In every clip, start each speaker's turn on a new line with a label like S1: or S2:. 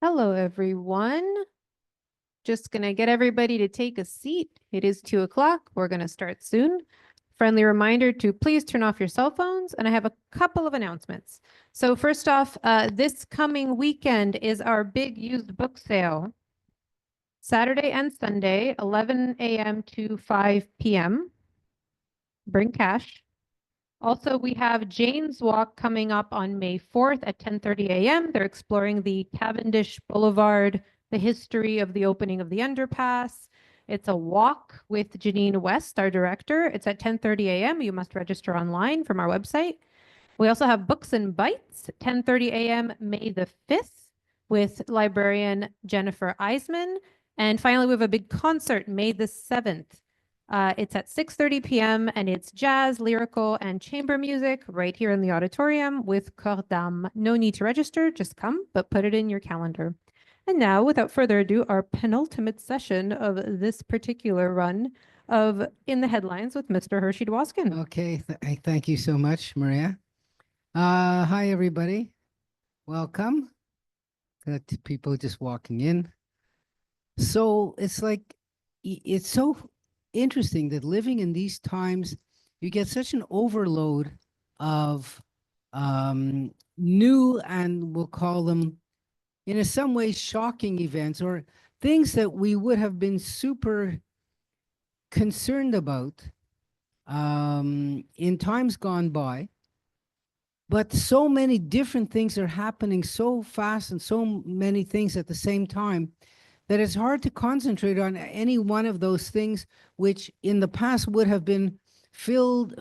S1: Hello, everyone. Just going to get everybody to take a seat. It is 2 o'clock. We're going to start soon. Friendly reminder to please turn off your cell phones. And I have a couple of announcements. So first off, this coming weekend is our big used book sale. Saturday and Sunday, 11 a.m. to 5 p.m. Bring cash. Also, we have Jane's Walk coming up on May 4th at 10:30 a.m. They're exploring the Cavendish Boulevard, the history of the opening of the underpass. It's a walk with Janine West, our director. It's at 10:30 a.m. You must register online from our website. We also have Books and Bites, 10:30 a.m. May the 5th with librarian Jennifer Eisman. And finally, we have a big concert May the 7th. It's at 6:30 p.m. and it's jazz, lyrical, and chamber music right here in the auditorium with Cor d'Âme. No need to register, just come, but put it in your calendar. And now, without further ado, our penultimate session of this particular run of In the Headlines with Mr. Hershey Dwoskin.
S2: Okay, thank you so much, Maria. Hi, everybody. Welcome. Got people just walking in. So it's so interesting that living in these times, you get such an overload of new, and we'll call them, in some ways, shocking events or things that we would have been super concerned about in times gone by. But so many different things are happening so fast and so many things at the same time that it's hard to concentrate on any one of those things, which in the past would have been filled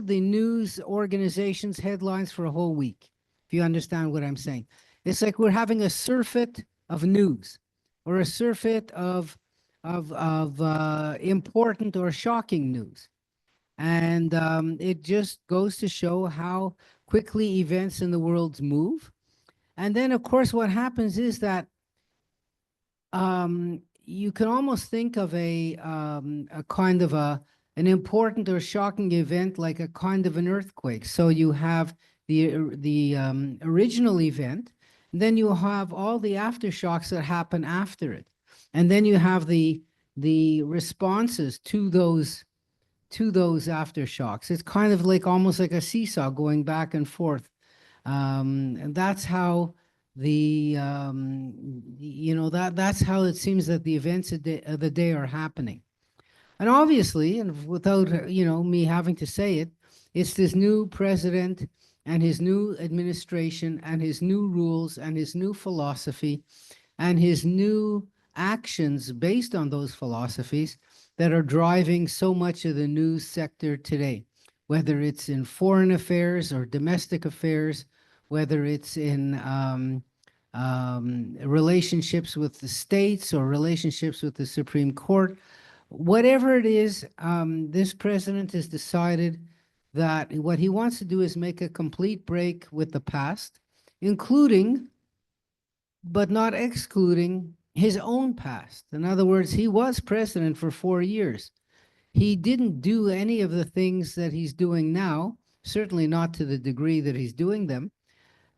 S2: the news organizations' headlines for a whole week, if you understand what I'm saying. It's like we're having a surfeit of news or a surfeit of important or shocking news. And it just goes to show how quickly events in the world move. And then, of course, what happens is that you can almost think of a kind of an important or shocking event like a kind of an earthquake. So you have the original event, and then you have all the aftershocks that happen after it, and then you have the responses to those aftershocks. It's kind of like almost like a seesaw going back and forth, and that's how that's how it seems that the events of the day are happening. And obviously, and without me having to say it, it's this new president and his new administration and his new rules and his new philosophy and his new actions based on those philosophies that are driving so much of the news sector today, whether it's in foreign affairs or domestic affairs, whether it's in relationships with the states or relationships with the Supreme Court. Whatever it is, this president has decided that what he wants to do is make a complete break with the past, including, but not excluding, his own past. In other words, he was president for 4 years. He didn't do any of the things that he's doing now, certainly not to the degree that he's doing them.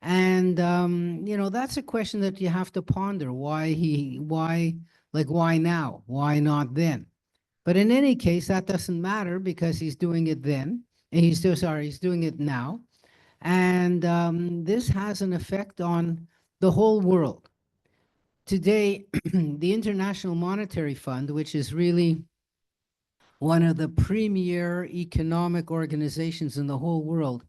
S2: And, that's a question that you have to ponder. Why now? Why not then? But in any case, that doesn't matter because he's doing it then. And he's doing it now. And this has an effect on the whole world. Today, the International Monetary Fund, which is really one of the premier economic organizations in the whole world,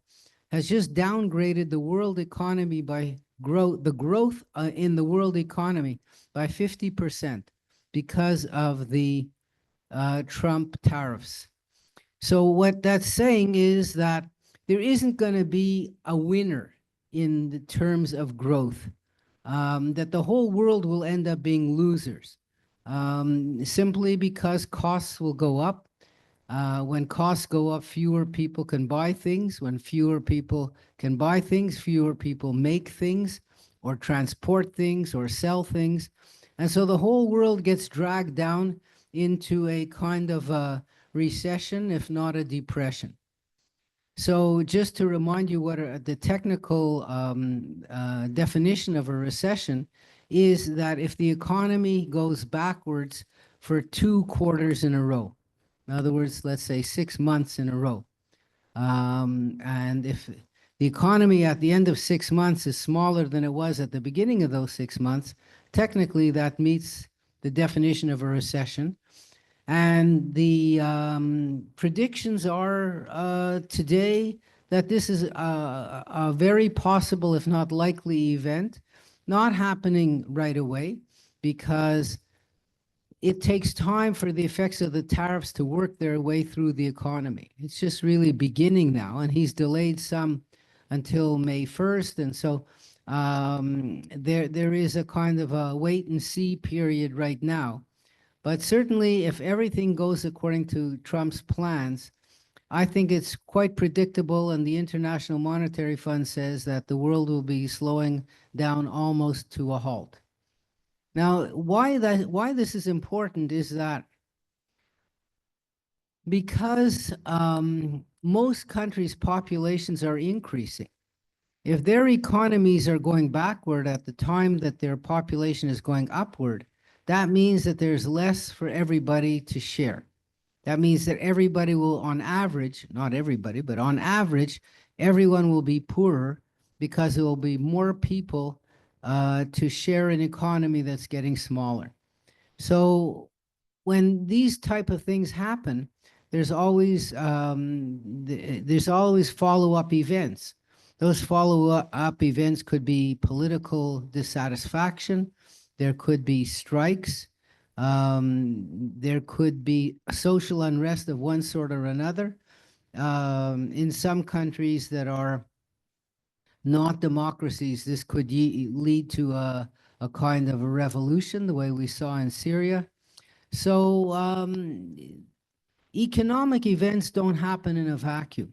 S2: has just downgraded the world economy by growth in the world economy by 50% because of the Trump tariffs. So what that's saying is that there isn't going to be a winner in the terms of growth, that the whole world will end up being losers, simply because costs will go up. When costs go up, fewer people can buy things. When fewer people can buy things, fewer people make things or transport things or sell things. And so the whole world gets dragged down into a kind of a recession, if not a depression. So just to remind you what the technical definition of a recession is that if the economy goes backwards for 2 quarters in a row, in other words, let's say 6 months in a row, and if the economy at the end of 6 months is smaller than it was at the beginning of those 6 months, technically that meets the definition of a recession. And the predictions are today that this is a very possible, if not likely, event, not happening right away because it takes time for the effects of the tariffs to work their way through the economy. It's just really beginning now, and he's delayed some until May 1st. And so there is a kind of a wait and see period right now. But certainly, if everything goes according to Trump's plans, I think it's quite predictable, and the International Monetary Fund says that the world will be slowing down almost to a halt. Now, why this is important is that because most countries' populations are increasing, if their economies are going backward at the time that their population is going upward, that means that there's less for everybody to share. That means that everybody will, on average, not everybody, but on average, everyone will be poorer because there will be more people to share an economy that's getting smaller. So when these type of things happen, there's always follow-up events. Those follow-up events could be political dissatisfaction. There could be strikes. There could be social unrest of one sort or another. In some countries that are not democracies, this could lead to a kind of a revolution, the way we saw in Syria. So economic events don't happen in a vacuum.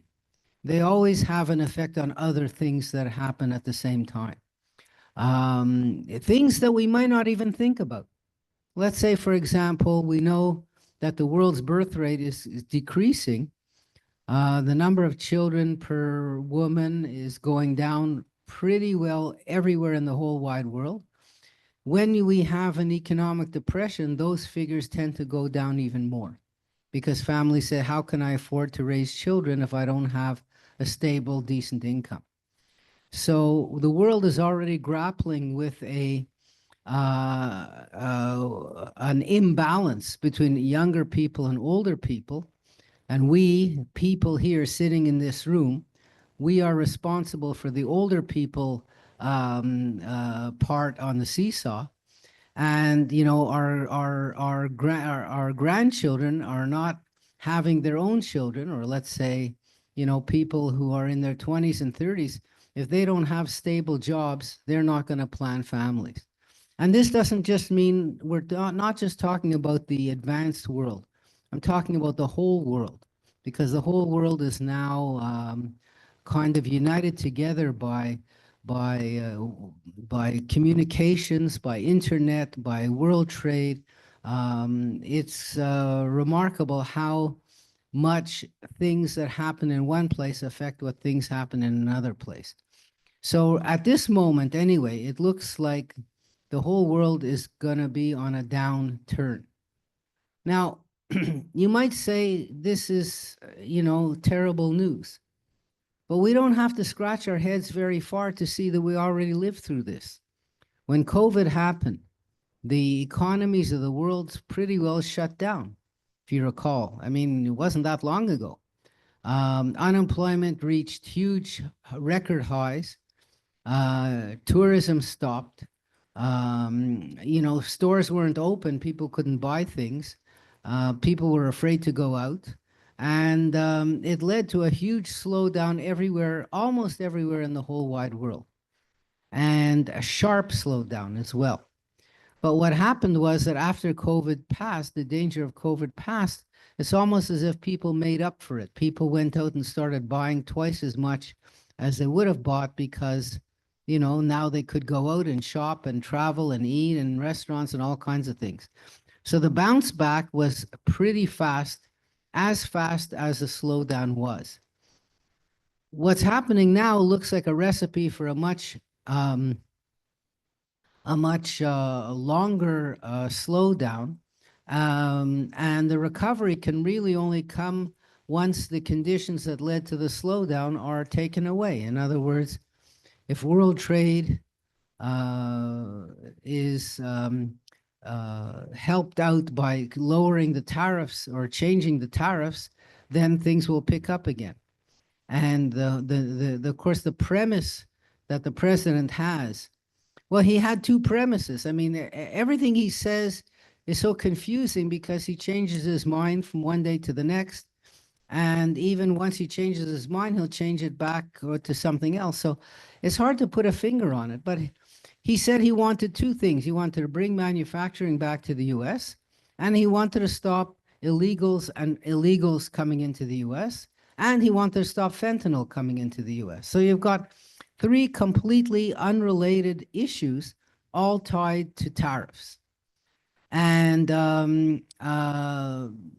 S2: They always have an effect on other things that happen at the same time. Things that we might not even think about. Let's say, for example, we know that the world's birth rate is decreasing. The number of children per woman is going down pretty well everywhere in the whole wide world. When we have an economic depression, those figures tend to go down even more because families say, how can I afford to raise children if I don't have a stable, decent income? So the world is already grappling with an imbalance between younger people and older people. And we, people here sitting in this room, we are responsible for the older people part on the seesaw. And, you know, our grandchildren are not having their own children, or let's say, you know, people who are in their 20s and 30s, if they don't have stable jobs, they're not going to plan families. And this doesn't just mean, we're not just talking about the advanced world. I'm talking about the whole world, because the whole world is now kind of united together by communications, by internet, by world trade. It's remarkable how much things that happen in one place affect what things happen in another place. So at this moment, anyway, it looks like the whole world is going to be on a downturn. Now, you might say this is, you know, terrible news. But we don't have to scratch our heads very far to see that we already lived through this. When COVID happened, the economies of the world pretty well shut down, if you recall. I mean, it wasn't that long ago. Unemployment reached huge record highs. Tourism stopped. You know, stores weren't open. People couldn't buy things. People were afraid to go out. And it led to a huge slowdown everywhere, almost everywhere in the whole wide world, and a sharp slowdown as well. But what happened was that after COVID passed, the danger of COVID passed, it's almost as if people made up for it. People went out and started buying twice as much as they would have bought because, you know, now they could go out and shop and travel and eat in restaurants and all kinds of things. So the bounce back was pretty fast as the slowdown was. What's happening now looks like a recipe for a much a much longer slowdown. And the recovery can really only come once the conditions that led to the slowdown are taken away. In other words, if world trade is helped out by lowering the tariffs or changing the tariffs, then things will pick up again. And of course, the premise that the president has, well, he had two premises. I mean, everything he says is so confusing because he changes his mind from one day to the next. And even once he changes his mind, he'll change it back to something else. So it's hard to put a finger on it. But he said he wanted two things. He wanted to bring manufacturing back to the US, and he wanted to stop illegals coming into the US, and he wanted to stop fentanyl coming into the US. So you've got three completely unrelated issues, all tied to tariffs. And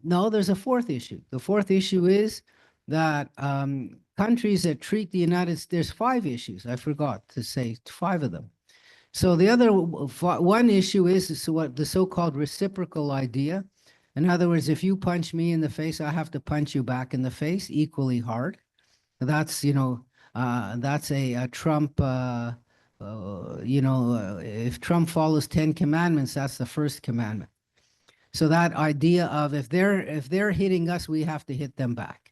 S2: no, there's a fourth issue. The fourth issue is that countries that treat the United States, there's five issues. I forgot to say five of them. So the other one issue is what the so-called reciprocal idea. In other words, if you punch me in the face, I have to punch you back in the face equally hard. That's, that's a Trump, if Trump follows 10 commandments, that's the first commandment. So that idea of if they're hitting us, we have to hit them back.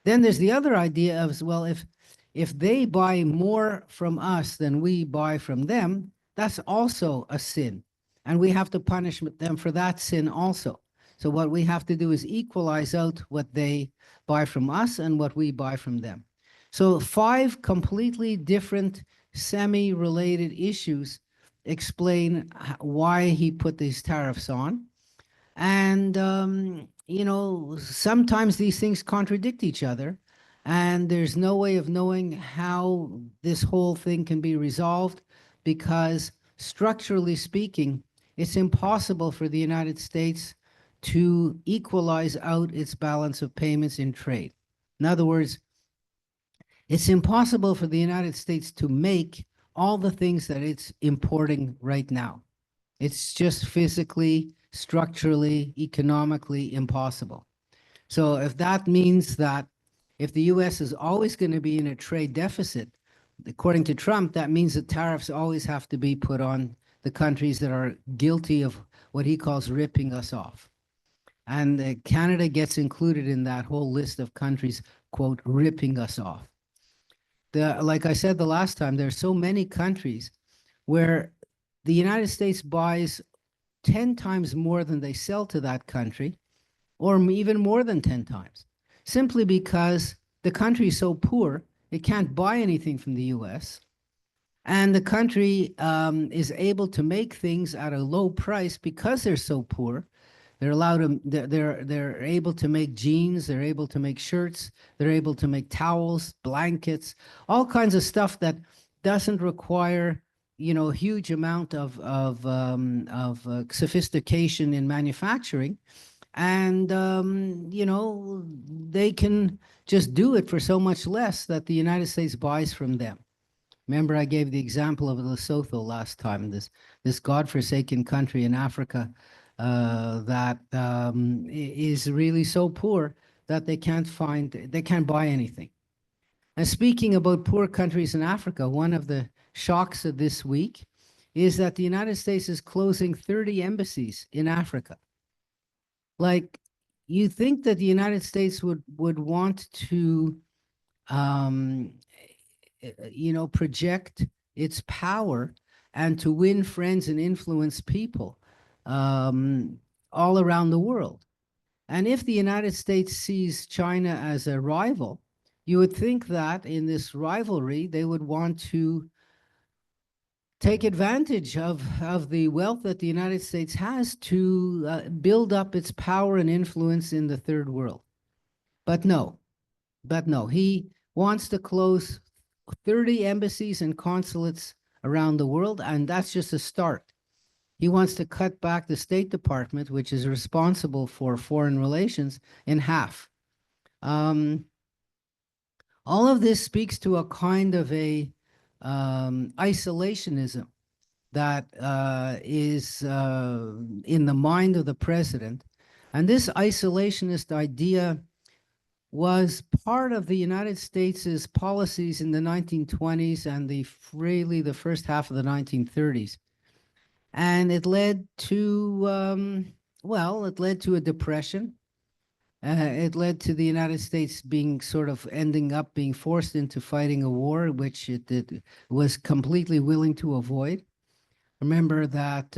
S2: Then there's the other idea of, well, if they buy more from us than we buy from them, that's also a sin. And we have to punish them for that sin also. So what we have to do is equalize out what they buy from us and what we buy from them. So five completely different semi-related issues explain why he put these tariffs on. And, sometimes these things contradict each other. And there's no way of knowing how this whole thing can be resolved because structurally speaking, it's impossible for the United States to equalize out its balance of payments in trade. In other words, it's impossible for the United States to make all the things that it's importing right now. It's just physically, structurally, economically impossible. So if that means that if the US is always going to be in a trade deficit, according to Trump, that means that tariffs always have to be put on the countries that are guilty of what he calls ripping us off. And Canada gets included in that whole list of countries, quote, ripping us off. Like I said the last time, there are so many countries where the United States buys 10 times more than they sell to that country, or even more than 10 times, simply because the country is so poor, it can't buy anything from the US. And the country is able to make things at a low price because they're so poor. They're allowed to, they're able to make jeans, they're able to make shirts, they're able to make towels, blankets, all kinds of stuff that doesn't require, a huge amount of sophistication in manufacturing. And, they can just do it for so much less that the United States buys from them. Remember, I gave the example of Lesotho last time, this godforsaken country in Africa that is really so poor that they can't buy anything. And speaking about poor countries in Africa, one of the shocks of this week is that the United States is closing 30 embassies in Africa. Like, you think that the United States would want to, project its power and to win friends and influence people all around the world. And if the United States sees China as a rival, you would think that in this rivalry, they would want to take advantage of the wealth that the United States has to build up its power and influence in the third world. But no, he wants to close 30 embassies and consulates around the world, and that's just a start. He wants to cut back the State Department, which is responsible for foreign relations, in half. All of this speaks to a kind of a isolationism that is in the mind of the president. And this isolationist idea was part of the United States' policies in the 1920s and really the first half of the 1930s. And it led to, it led to a depression. It led to the United States being sort of ending up being forced into fighting a war, which it was completely willing to avoid. Remember that,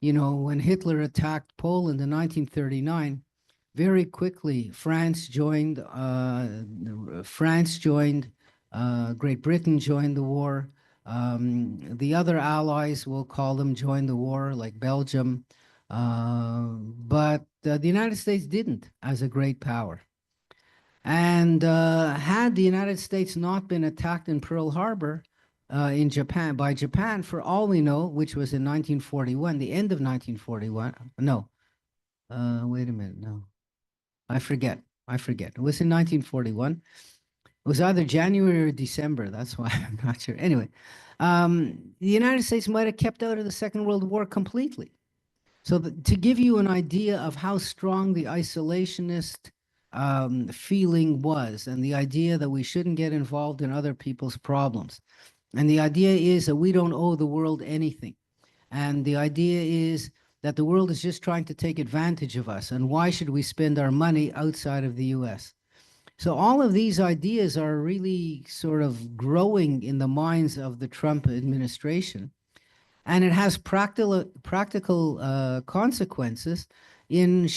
S2: when Hitler attacked Poland in 1939, very quickly France joined. Great Britain joined the war. The other allies, we'll call them, joined the war, like Belgium. But the United States didn't, as a great power. And had the United States not been attacked in Pearl Harbor by Japan, for all we know, which was in 1941, the end of 1941. No, wait a minute, no, I forget. It was in 1941. It was either January or December. That's why I'm not sure. Anyway, the United States might have kept out of the Second World War completely. So to give you an idea of how strong the isolationist feeling was, and the idea that we shouldn't get involved in other people's problems. And the idea is that we don't owe the world anything. And the idea is that the world is just trying to take advantage of us. And why should we spend our money outside of the US? So all of these ideas are really sort of growing in the minds of the Trump administration. And it has practical consequences in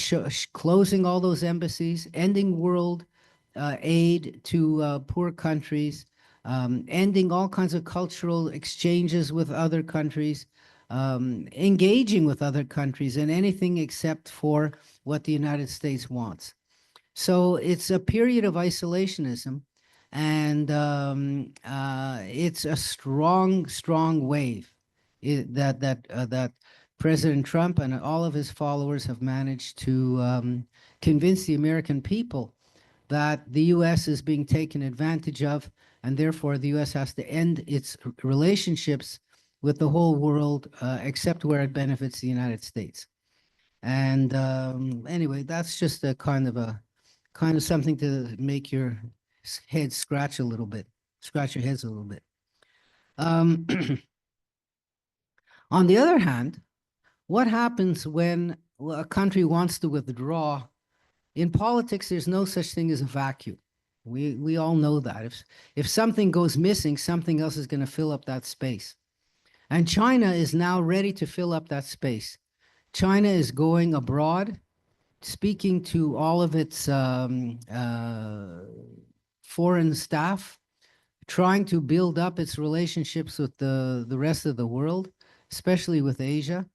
S2: closing all those embassies, ending world aid to poor countries, ending all kinds of cultural exchanges with other countries, engaging with other countries in anything except for what the United States wants. So it's a period of isolationism, and it's a strong wave that President Trump and all of his followers have managed to convince the American people that the U.S. is being taken advantage of, and therefore the U.S. has to end its relationships with the whole world, except where it benefits the United States. And anyway, that's just a kind of something to make your head scratch your heads a little bit. On the other hand, what happens when a country wants to withdraw? In politics, there's no such thing as a vacuum. We all know that. If something goes missing, something else is going to fill up that space. And China is now ready to fill up that space. China is going abroad, speaking to all of its foreign staff, trying to build up its relationships with the rest of the world, especially with Asia.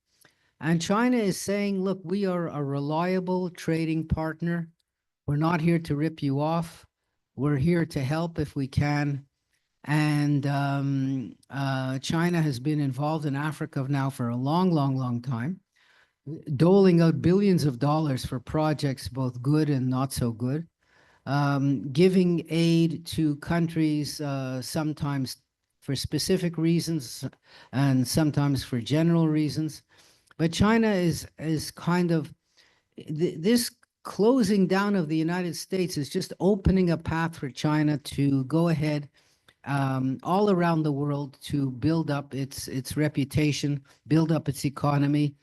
S2: And China is saying, look, we are a reliable trading partner. We're not here to rip you off. We're here to help if we can. And China has been involved in Africa now for a long time, doling out billions of dollars for projects, both good and not so good, giving aid to countries sometimes for specific reasons and sometimes for general reasons. But China is kind of, this closing down of the United States is just opening a path for China to go ahead all around the world to build up its reputation, build up its economy.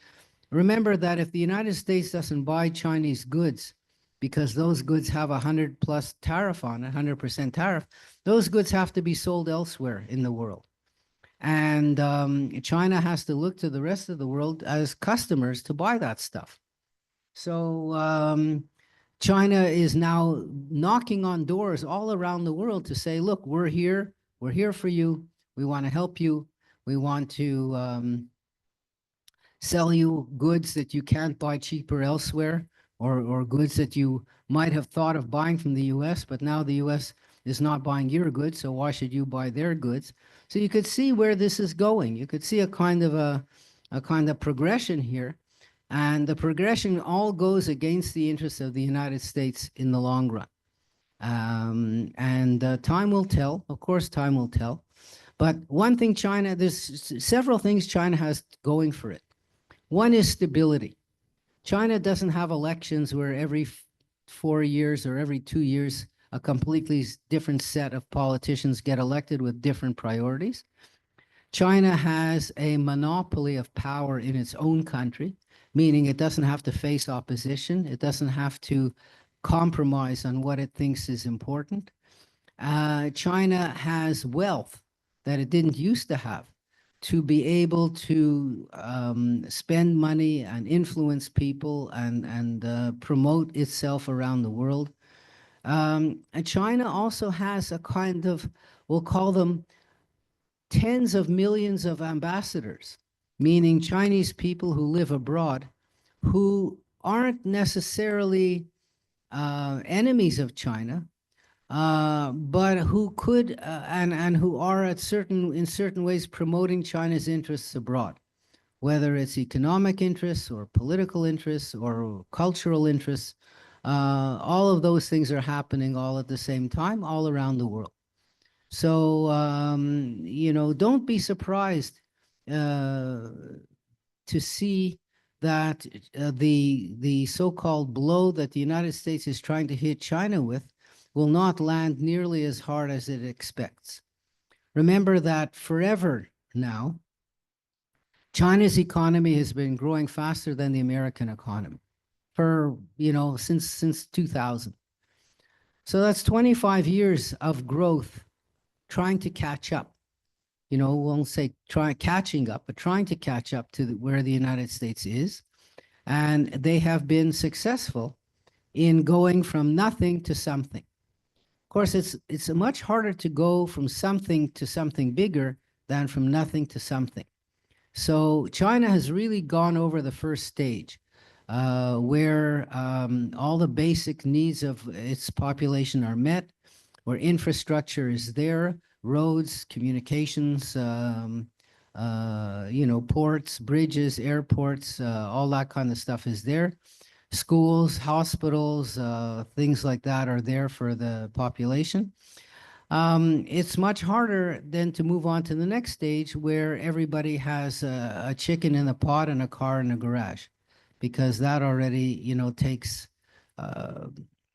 S2: Remember that if the United States doesn't buy Chinese goods, because those goods have 100+ tariff on it, 100% tariff, those goods have to be sold elsewhere in the world. And China has to look to the rest of the world as customers to buy that stuff. So China is now knocking on doors all around the world to say, look, we're here for you. We want to help you. We want to sell you goods that you can't buy cheaper elsewhere, or goods that you might have thought of buying from the US, but now the US is not buying your goods, so why should you buy their goods? So you could see where this is going. You could see a kind of progression here. And the progression all goes against the interests of the United States in the long run. And time will tell. Of course, time will tell. But one thing there's several things China has going for it. One is stability. China doesn't have elections where every 4 years or every 2 years, a completely different set of politicians get elected with different priorities. China has a monopoly of power in its own country, meaning it doesn't have to face opposition. It doesn't have to compromise on what it thinks is important. China has wealth that it didn't used to have to be able to spend money and influence people and promote itself around the world. And China also has a kind of, we'll call them tens of millions of ambassadors, meaning Chinese people who live abroad who aren't necessarily enemies of China, but who could and who are in certain ways promoting China's interests abroad, whether it's economic interests or political interests or cultural interests. All of those things are happening all at the same time, all around the world. So, don't be surprised to see that the so-called blow that the United States is trying to hit China with will not land nearly as hard as it expects. Remember that forever now, China's economy has been growing faster than the American economy for, since 2000. So that's 25 years of growth trying to catch up. Won't say catching up, but trying to catch up to where the United States is. And they have been successful in going from nothing to something. Of course, it's much harder to go from something to something bigger than from nothing to something. So China has really gone over the first stage, where all the basic needs of its population are met, where infrastructure is there, roads, communications, ports, bridges, airports, all that kind of stuff is there. Schools, hospitals, things like that are there for the population. It's much harder then to move on to the next stage where everybody has a chicken in the pot and a car in the garage, because that already, takes,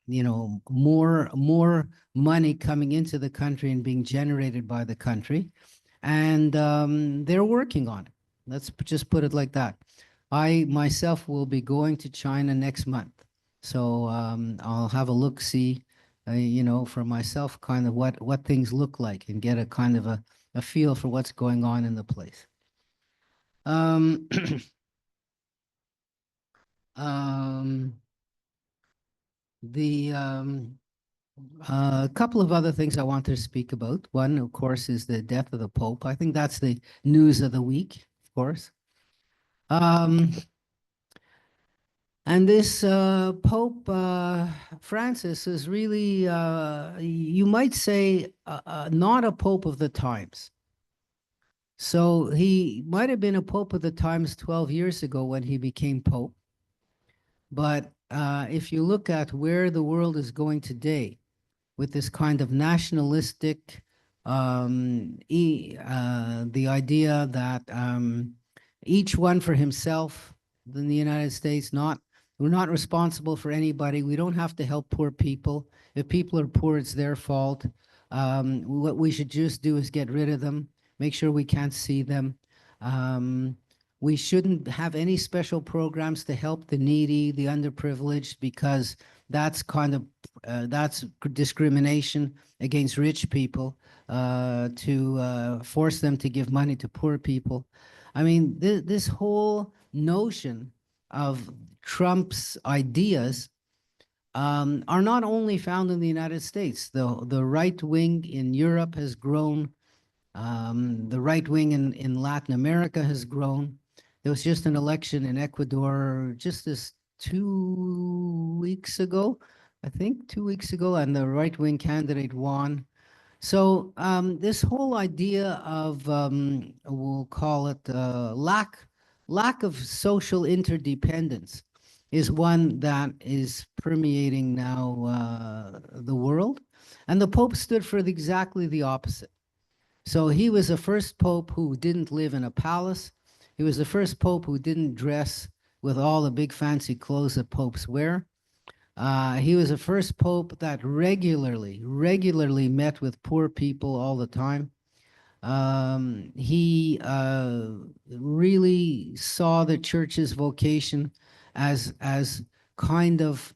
S2: more money coming into the country and being generated by the country. And they're working on it. Let's just put it like that. I myself will be going to China next month. So I'll have a look-see, for myself, kind of what things look like and get a kind of a feel for what's going on in the place. A couple of other things I want to speak about. One, of course, is the death of the Pope. I think that's the news of the week, of course. And this Pope Francis is really, you might say, not a Pope of the times. So he might have been a Pope of the times 12 years ago when he became Pope. But if you look at where the world is going today, with this kind of nationalistic, the idea that each one for himself in the United States, we're not responsible for anybody. We don't have to help poor people. If people are poor, it's their fault. What we should just do is get rid of them, make sure we can't see them. We shouldn't have any special programs to help the needy, the underprivileged, because that's that's discrimination against rich people, to force them to give money to poor people. I mean, this whole notion of Trump's ideas are not only found in the United States. The right wing in Europe has grown. The right wing in Latin America has grown. There was just an election in Ecuador just this 2 weeks ago, I think 2 weeks ago, and the right wing candidate won. So this whole idea of, we'll call it lack of social interdependence is one that is permeating now the world. And the Pope stood for exactly the opposite. So he was the first pope who didn't live in a palace. He was the first pope who didn't dress with all the big fancy clothes that popes wear. He was the first pope that regularly met with poor people all the time. He really saw the church's vocation as kind of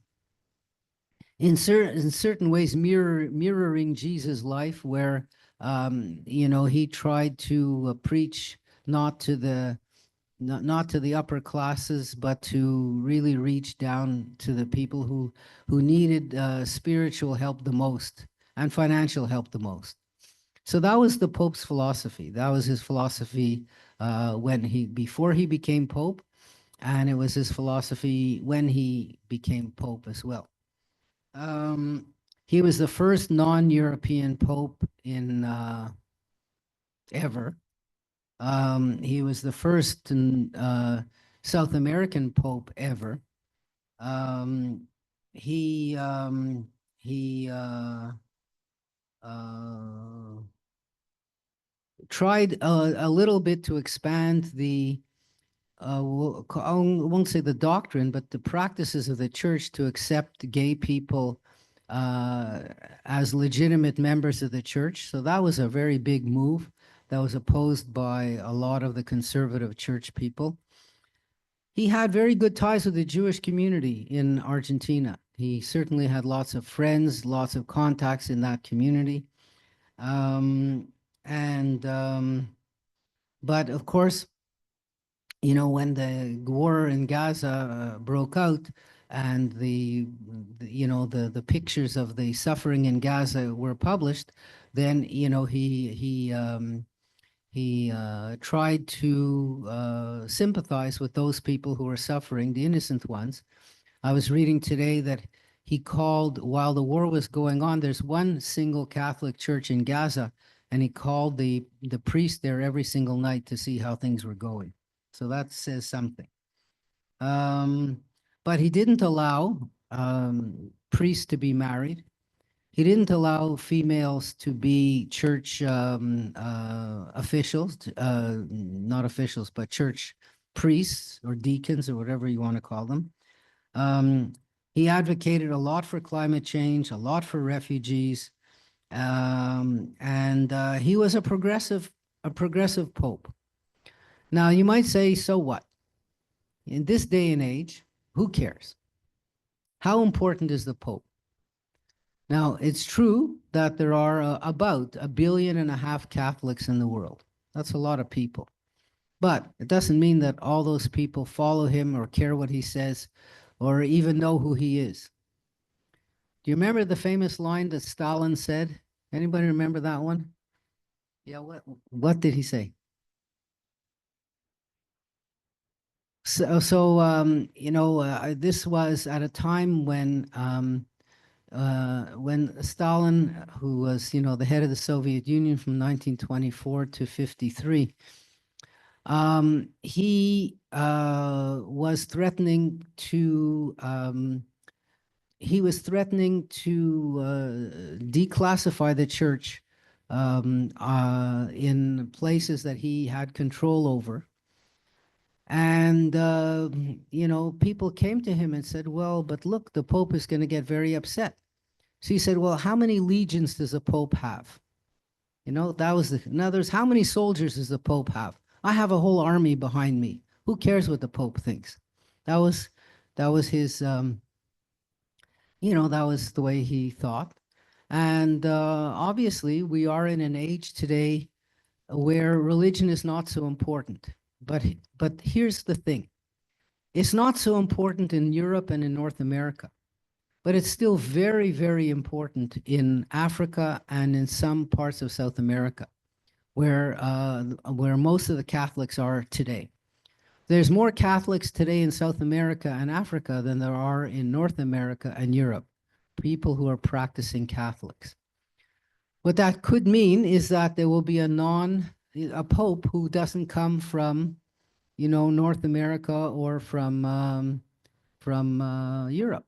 S2: in certain ways mirroring Jesus' life, where he tried to preach not to the upper classes, but to really reach down to the people who needed spiritual help the most and financial help the most. So that was the Pope's philosophy. That was his philosophy before he became Pope, and it was his philosophy when he became Pope as well. He was the first non-European Pope in ever. He was the first South American Pope ever. He tried a little bit to expand the I won't say the doctrine, but the practices of the church to accept gay people as legitimate members of the church. So that was a very big move that was opposed by a lot of the conservative church people. He had very good ties with the Jewish community in Argentina. He certainly had lots of friends, lots of contacts in that community. But of course, when the war in Gaza broke out, and the pictures of the suffering in Gaza were published, then he tried to sympathize with those people who were suffering, the innocent ones. I was reading today that he called, while the war was going on, there's one single Catholic church in Gaza, and he called the priest there every single night to see how things were going. So that says something. But he didn't allow priests to be married. He didn't allow females to be church officials, not officials, but church priests or deacons or whatever you want to call them. He advocated a lot for climate change, a lot for refugees, and he was a progressive pope. Now, you might say, so what? In this day and age, who cares? How important is the Pope? Now, it's true that there are about 1.5 billion Catholics in the world. That's a lot of people. But it doesn't mean that all those people follow him or care what he says or even know who he is. Do you remember the famous line that Stalin said? Anybody remember that one? Yeah, what did he say? So this was at a time when Stalin, who was, the head of the Soviet Union from 1924 to 53, he was threatening to declassify the church in places that he had control over. And, people came to him and said, well, but look, the Pope is going to get very upset. So he said, well, how many legions does a Pope have? In other words, how many soldiers does the Pope have? I have a whole army behind me. Who cares what the Pope thinks? That was his, that was the way he thought. And obviously, we are in an age today where religion is not so important. But here's the thing. It's not so important in Europe and in North America, but it's still very, very important in Africa and in some parts of South America, where most of the Catholics are today. There's more Catholics today in South America and Africa than there are in North America and Europe, people who are practicing Catholics. What that could mean is that there will be a Pope who doesn't come from, North America or from Europe.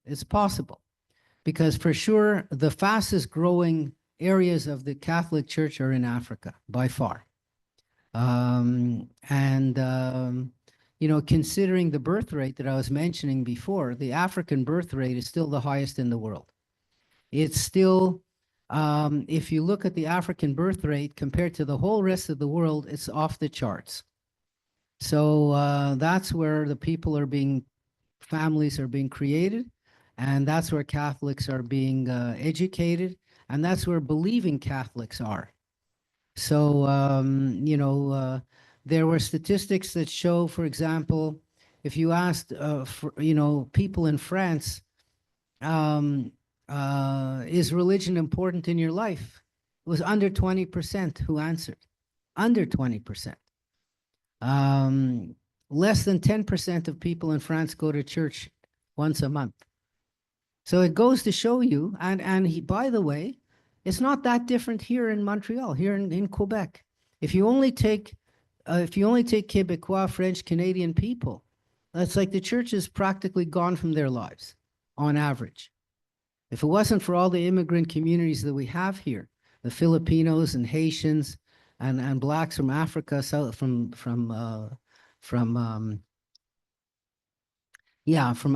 S2: It's possible, because for sure the fastest growing areas of the Catholic Church are in Africa by far. You know, considering the birth rate that I was mentioning before, the African birth rate is still the highest in the world. It's still, if you look at the African birth rate compared to the whole rest of the world, it's off the charts. So that's where the people are being, families are being created, and that's where Catholics are being educated, and that's where believing Catholics are. So, you know, there were statistics that show, for example, if you asked, you know, people in France, is religion important in your life? It was under 20% who answered, under 20%. Less than 10% of people in France go to church once a month. So it goes to show you, and he, by the way, it's not that different here in Montreal, here in Quebec. If you only take Quebecois, French, Canadian people, that's like the church is practically gone from their lives on average. If it wasn't for all the immigrant communities that we have here, the Filipinos and Haitians and blacks from Africa, from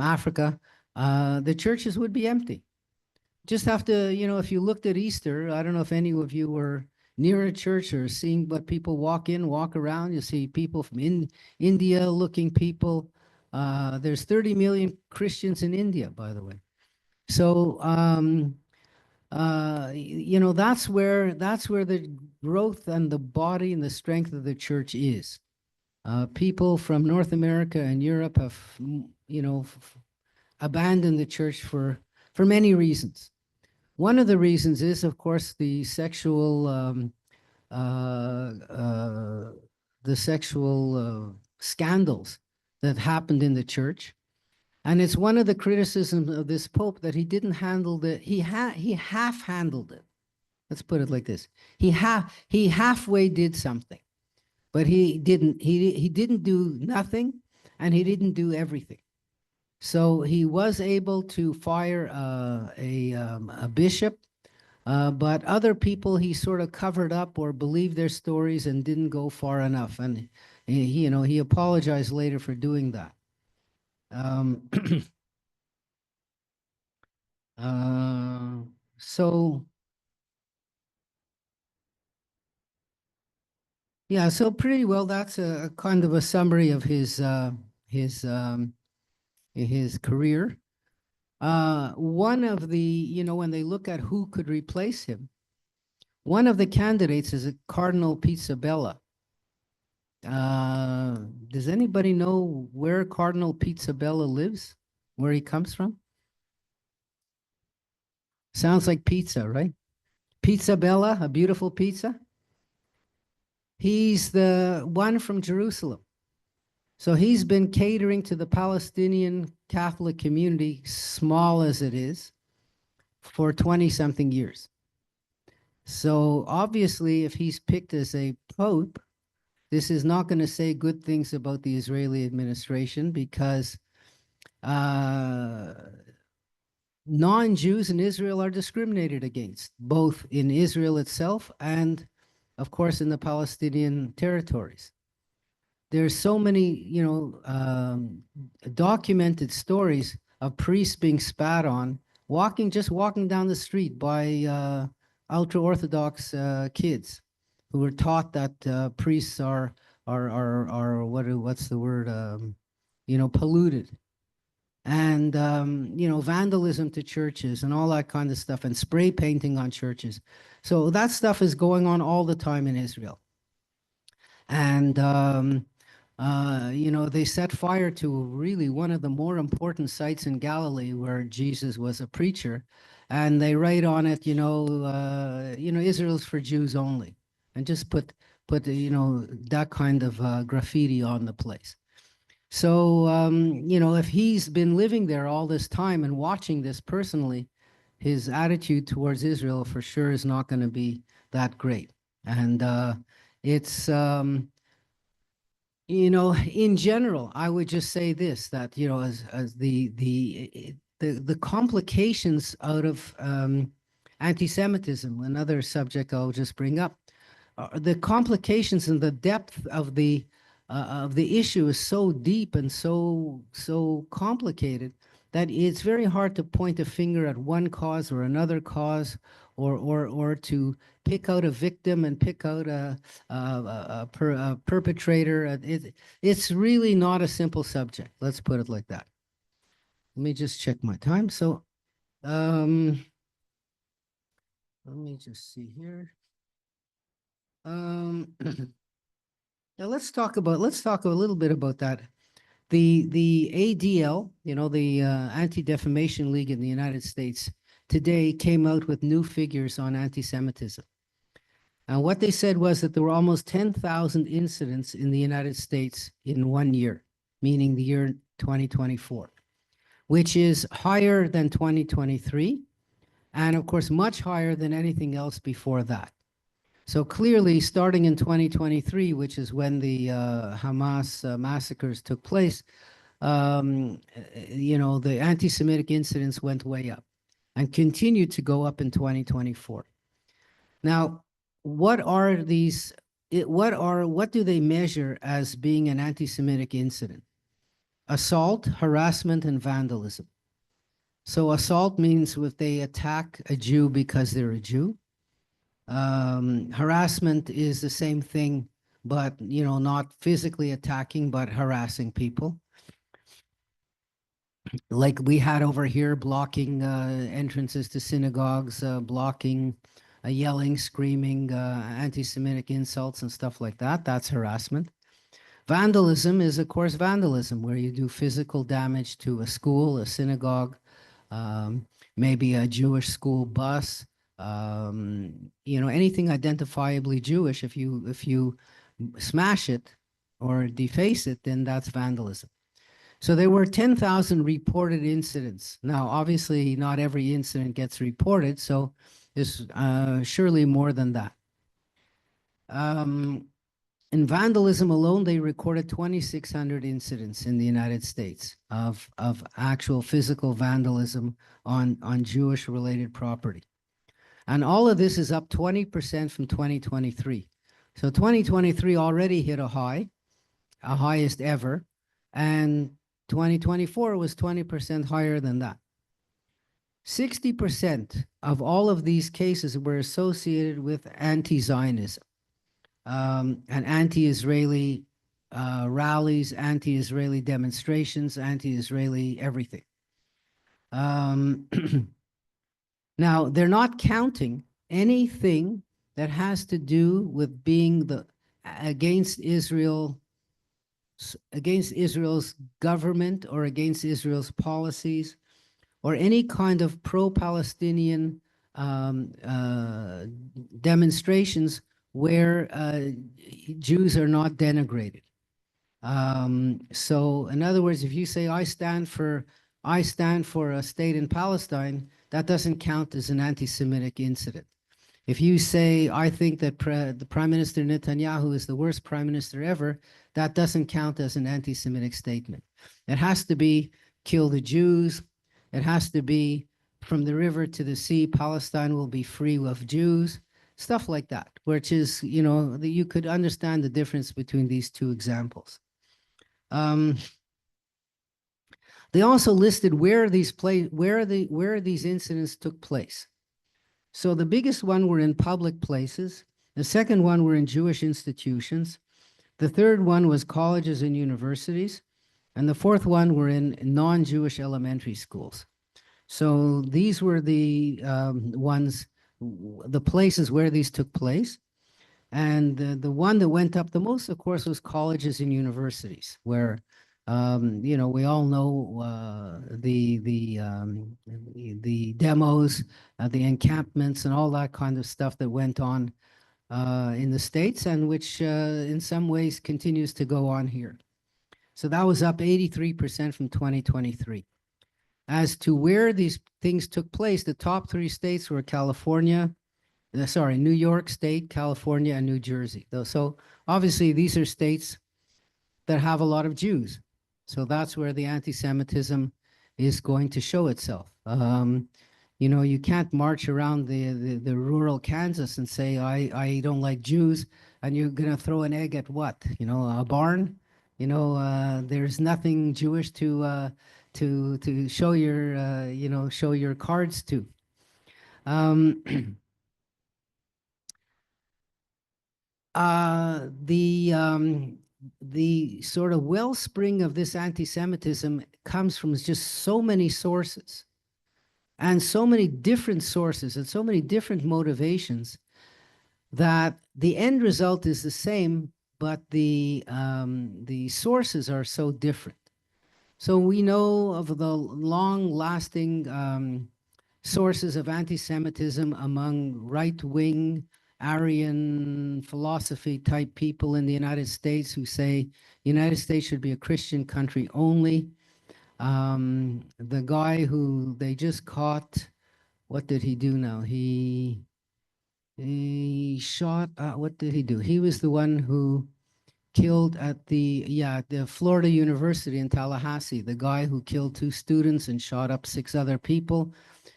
S2: Africa, the churches would be empty. Just have to, you know, if you looked at Easter, I don't know if any of you were near a church or seeing what people walk in, walk around. You see people from India looking people. There's 30 million Christians in India, by the way. So, you know, that's where the growth and the body and the strength of the church is. People from North America and Europe have, you know, abandoned the church for many reasons. One of the reasons is, of course, the sexual scandals that happened in the church. And it's one of the criticisms of this Pope that he didn't handle he half handled it. Let's put it like this. He halfway did something, but he didn't do nothing, and he didn't do everything. So he was able to fire a bishop, but other people he sort of covered up or believed their stories and didn't go far enough. And you know, he apologized later for doing that. So yeah, so pretty well that's a kind of a summary of his career. One of the, you know, when they look at who could replace him, one of the candidates is a Cardinal Pizzabella. Does anybody know where Cardinal Pizzabella lives? Where he comes from? Sounds like pizza, right? Pizzabella, a beautiful pizza. He's the one from Jerusalem. So he's been catering to the Palestinian Catholic community, small as it is, for 20-something years. So obviously, if he's picked as a pope, this is not going to say good things about the Israeli administration, because non-Jews in Israel are discriminated against, both in Israel itself and, of course, in the Palestinian territories. There's so many, you know, documented stories of priests being spat on, just walking down the street by ultra-Orthodox kids who were taught that priests are what's the word, you know, polluted. And, you know, vandalism to churches and all that kind of stuff, and spray painting on churches. So that stuff is going on all the time in Israel. And, you know, they set fire to really one of the more important sites in Galilee where Jesus was a preacher. And they write on it, you know, Israel's for Jews only. And just put, you know, that kind of graffiti on the place. So, you know, if he's been living there all this time and watching this personally, his attitude towards Israel for sure is not going to be that great. And it's, you know, in general, I would just say this, that, you know, as the complications out of Anti-Semitism, another subject I'll just bring up. The complications and the depth of the issue is so deep and so complicated that it's very hard to point a finger at one cause or another cause, or to pick out a victim and pick out a perpetrator. It's really not a simple subject. Let's put it like that. Let me just check my time. So, let me just see here. Now let's talk a little bit about that. The ADL, the Anti-Defamation League in the United States today came out with new figures on anti-Semitism. And what they said was that there were almost 10,000 incidents in the United States in 1 year, meaning the year 2024, which is higher than 2023, and of course much higher than anything else before that. So clearly, starting in 2023, which is when the Hamas massacres took place, the anti-Semitic incidents went way up and continued to go up in 2024. Now, what do they measure as being an anti-Semitic incident? Assault, harassment, and vandalism. So assault means if they attack a Jew because they're a Jew. Harassment is the same thing, but not physically attacking, but harassing people. Like we had over here, blocking entrances to synagogues, blocking, yelling, screaming, anti-Semitic insults and stuff like that. That's harassment. Vandalism is, of course, vandalism, where you do physical damage to a school, a synagogue, maybe a Jewish school bus, anything identifiably Jewish. If you smash it or deface it, then that's vandalism. So there were 10,000 reported incidents. Now, obviously, not every incident gets reported, so there's surely more than that. In vandalism alone, they recorded 2,600 incidents in the United States of actual physical vandalism on Jewish-related property. And all of this is up 20% from 2023. So 2023 already hit a highest ever, and 2024 was 20% higher than that. 60% of all of these cases were associated with anti-Zionism. And anti-Israeli rallies, anti-Israeli demonstrations, anti-Israeli everything. Now, they're not counting anything that has to do with being against Israel's government or against Israel's policies, or any kind of pro-Palestinian demonstrations where Jews are not denigrated. So in other words, if you say, I stand for a state in Palestine, that doesn't count as an anti-Semitic incident. If you say, I think that the Prime Minister Netanyahu is the worst prime minister ever, that doesn't count as an anti-Semitic statement. It has to be kill the Jews. It has to be from the river to the sea, Palestine will be free of Jews. Stuff like that, which is, you could understand the difference between these two examples. They also listed where these incidents took place. So the biggest one were in public places. The second one were in Jewish institutions. The third one was colleges and universities. And the fourth one were in non-Jewish elementary schools. So these were the places where these took place. And the one that went up the most, of course, was colleges and universities, where we all know the demos, the encampments, and all that kind of stuff that went on in the States, and which in some ways continues to go on here. So that was up 83% from 2023. As to where these things took place, the top three states were New York State, California, and New Jersey. So obviously these are states that have a lot of Jews. So that's where the anti-Semitism is going to show itself. You know, you can't march around the rural Kansas and say, I don't like Jews, and you're going to throw an egg at what? You know, a barn? You know, there's nothing Jewish to show your, you know, show your cards to. Um, the sort of wellspring of this anti-Semitism comes from just so many sources and so many different sources and so many different motivations that the end result is the same, but the sources are so different. So we know of the long-lasting sources of anti-Semitism among right-wing Aryan philosophy type people in the United States who say the United States should be a Christian country only. The guy who they just caught, what did he do now? He shot, what did he do? He was the one who killed at the Florida University in Tallahassee, the guy who killed 2 students and shot up 6 other people.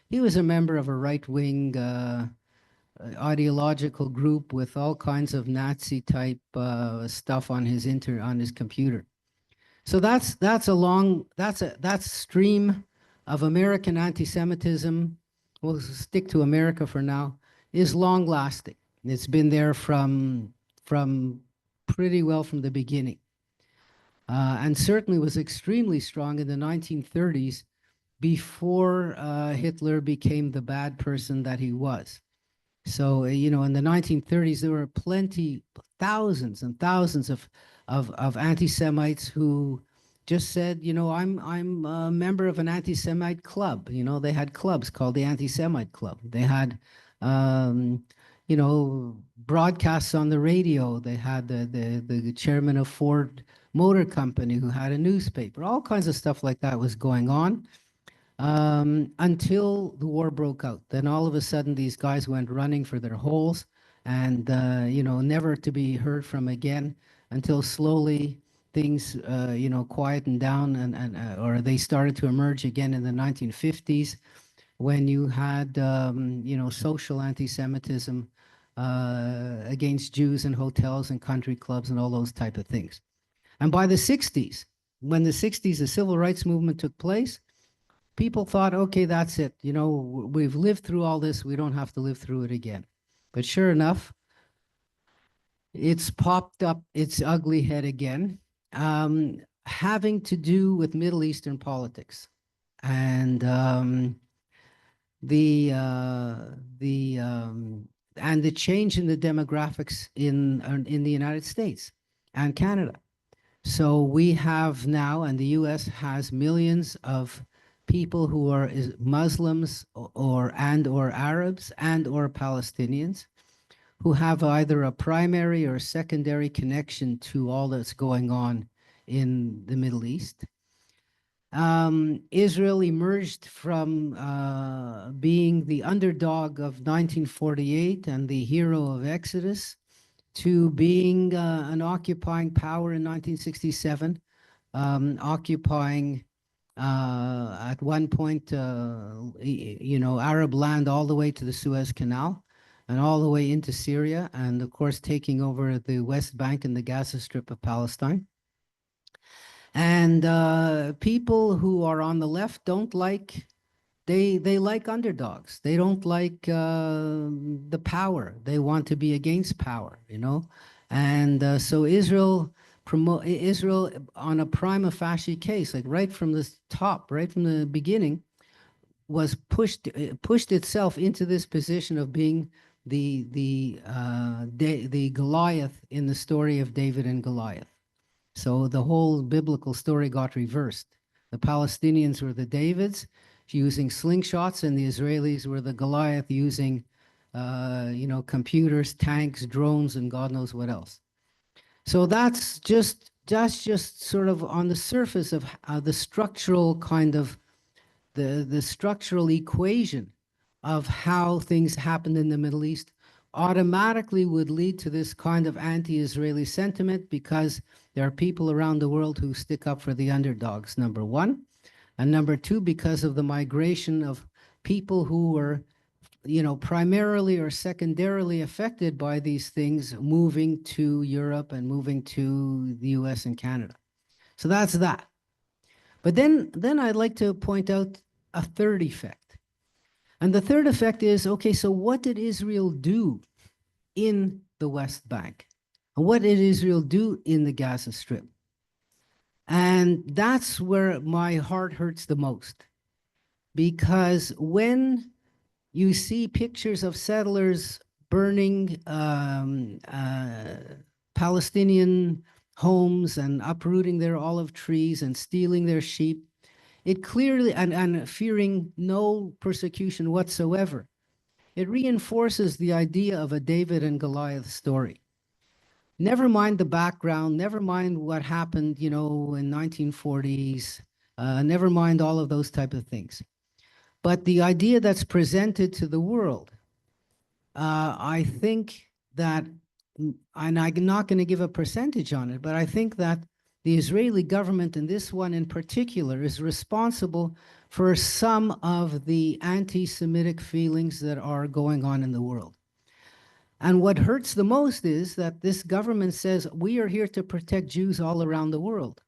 S2: He was a member of a right-wing ideological group with all kinds of Nazi type stuff on his computer. So that's a stream of American anti-Semitism. We'll stick to America for now. Is long lasting. It's been there from pretty well from the beginning, and certainly was extremely strong in the 1930s before Hitler became the bad person that he was. So, you know, in the 1930s, there were thousands and thousands of anti-Semites who just said, you know, I'm a member of an anti-Semite club. You know, they had clubs called the Anti-Semite Club. They had, you know, broadcasts on the radio. They had the chairman of Ford Motor Company who had a newspaper. All kinds of stuff like that was going on. Until the war broke out. Then all of a sudden, these guys went running for their holes and, you know, never to be heard from again until slowly things, you know, quietened down or they started to emerge again in the 1950s when you had, you know, social anti-Semitism against Jews in hotels and country clubs and all those type of things. And by the 60s, when the civil rights movement took place, people thought, okay, that's it. You know, we've lived through all this. We don't have to live through it again. But sure enough, it's popped up its ugly head again, having to do with Middle Eastern politics and the change in the demographics in the United States and Canada. So we have now, and the U.S. has millions of people who are Muslims or Arabs or Palestinians who have either a primary or secondary connection to all that's going on in the Middle East. Israel emerged from being the underdog of 1948 and the hero of Exodus to being an occupying power in 1967, occupying at one point, you know, Arab land all the way to the Suez Canal and all the way into Syria, and of course taking over the West Bank and the Gaza Strip of Palestine. And people who are on the left don't like, they like underdogs. They don't like the power. They want to be against power, you know. And so Israel on a prima facie case, like right from the top, right from the beginning, was pushed itself into this position of being the Goliath in the story of David and Goliath. So the whole biblical story got reversed. The Palestinians were the Davids using slingshots, and the Israelis were the Goliath using, you know, computers, tanks, drones, and God knows what else. So that's just sort of on the surface of the structural kind of the structural equation of how things happened in the Middle East automatically would lead to this kind of anti-Israeli sentiment because there are people around the world who stick up for the underdogs, number one. And number two, because of the migration of people who were, primarily or secondarily affected by these things moving to Europe and moving to the US and Canada. So that's that. But then I'd like to point out a third effect. And the third effect is, okay, so what did Israel do in the West Bank? And what did Israel do in the Gaza Strip? And that's where my heart hurts the most. Because when you see pictures of settlers burning Palestinian homes and uprooting their olive trees and stealing their sheep, it clearly, and fearing no persecution whatsoever, it reinforces the idea of a David and Goliath story. Never mind the background, never mind what happened, in 1940s, never mind all of those type of things. But the idea that's presented to the world, I think that, and I'm not going to give a percentage on it, but I think that the Israeli government, and this one in particular, is responsible for some of the anti-Semitic feelings that are going on in the world. And what hurts the most is that this government says, we are here to protect Jews all around the world.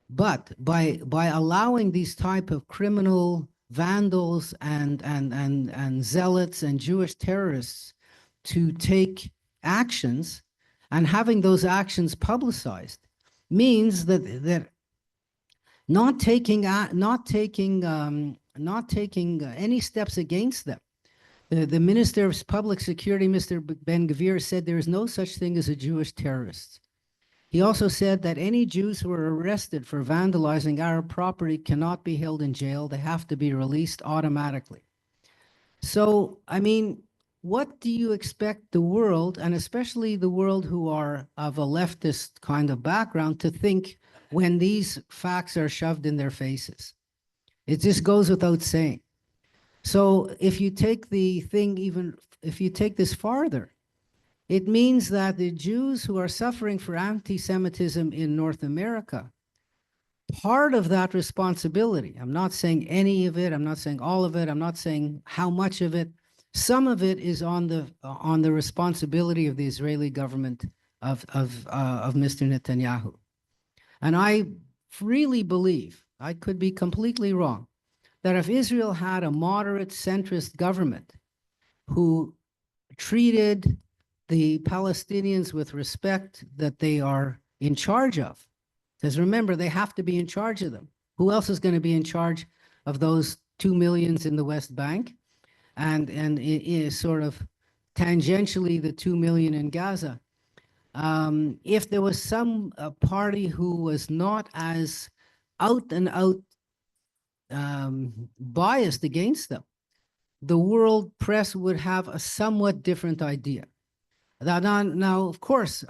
S2: But by allowing these type of criminal vandals and zealots and Jewish terrorists to take actions and having those actions publicized means that not taking any steps against them. The Minister of Public Security, Mr. Ben-Gvir, said there is no such thing as a Jewish terrorist. He also said that any Jews who are arrested for vandalizing Arab property cannot be held in jail. They have to be released automatically. So, I mean, what do you expect the world, and especially the world who are of a leftist kind of background, to think when these facts are shoved in their faces? It just goes without saying. So if you take the thing, even if you take this farther, it means that the Jews who are suffering for anti-Semitism in North America, part of that responsibility, I'm not saying any of it, I'm not saying all of it, I'm not saying how much of it, some of it is on the responsibility of the Israeli government of Mr. Netanyahu. And I really believe, I could be completely wrong, that if Israel had a moderate centrist government who treated the Palestinians with respect that they are in charge of, because remember, they have to be in charge of them. Who else is going to be in charge of those 2 millions in the West Bank and it is sort of tangentially the 2 million in Gaza? If there was some party who was not as out and out biased against them, the world press would have a somewhat different idea. Now, of course,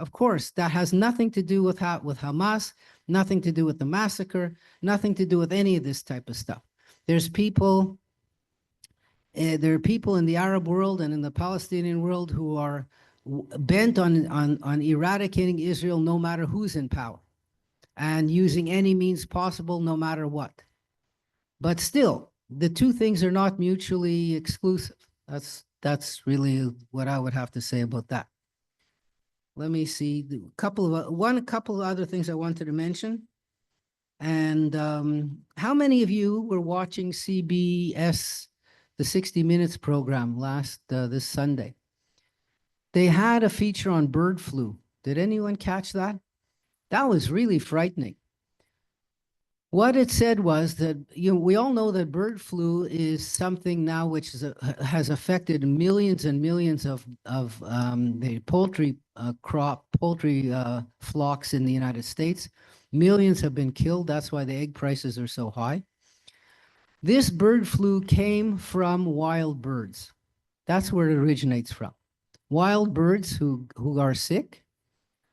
S2: that has nothing to do with Hamas, nothing to do with the massacre, nothing to do with any of this type of stuff. There are people in the Arab world and in the Palestinian world who are bent on eradicating Israel no matter who's in power and using any means possible no matter what. But still, the two things are not mutually exclusive. That's really what I would have to say about that. Let me see a couple of other things I wanted to mention. And how many of you were watching CBS, the 60 Minutes program this Sunday? They had a feature on bird flu. Did anyone catch that? That was really frightening. What it said was that, we all know that bird flu is something now which has affected millions and millions of the poultry flocks in the United States. Millions have been killed. That's why the egg prices are so high. This bird flu came from wild birds. That's where it originates from. Wild birds who are sick,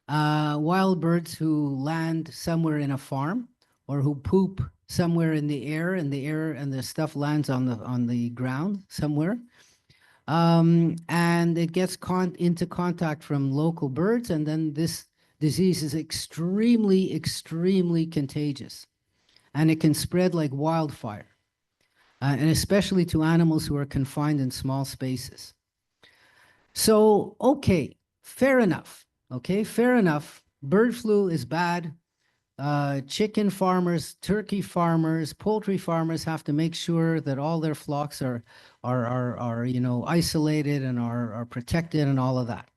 S2: wild birds who land somewhere in a farm, or who poop somewhere in the air, and the stuff lands on the ground somewhere. And it gets into contact from local birds, and then this disease is extremely, extremely contagious. And it can spread like wildfire. and especially to animals who are confined in small spaces. So, okay, fair enough. Okay, fair enough. Bird flu is bad. Chicken farmers, turkey farmers, poultry farmers have to make sure that all their flocks are isolated and are protected and all of that.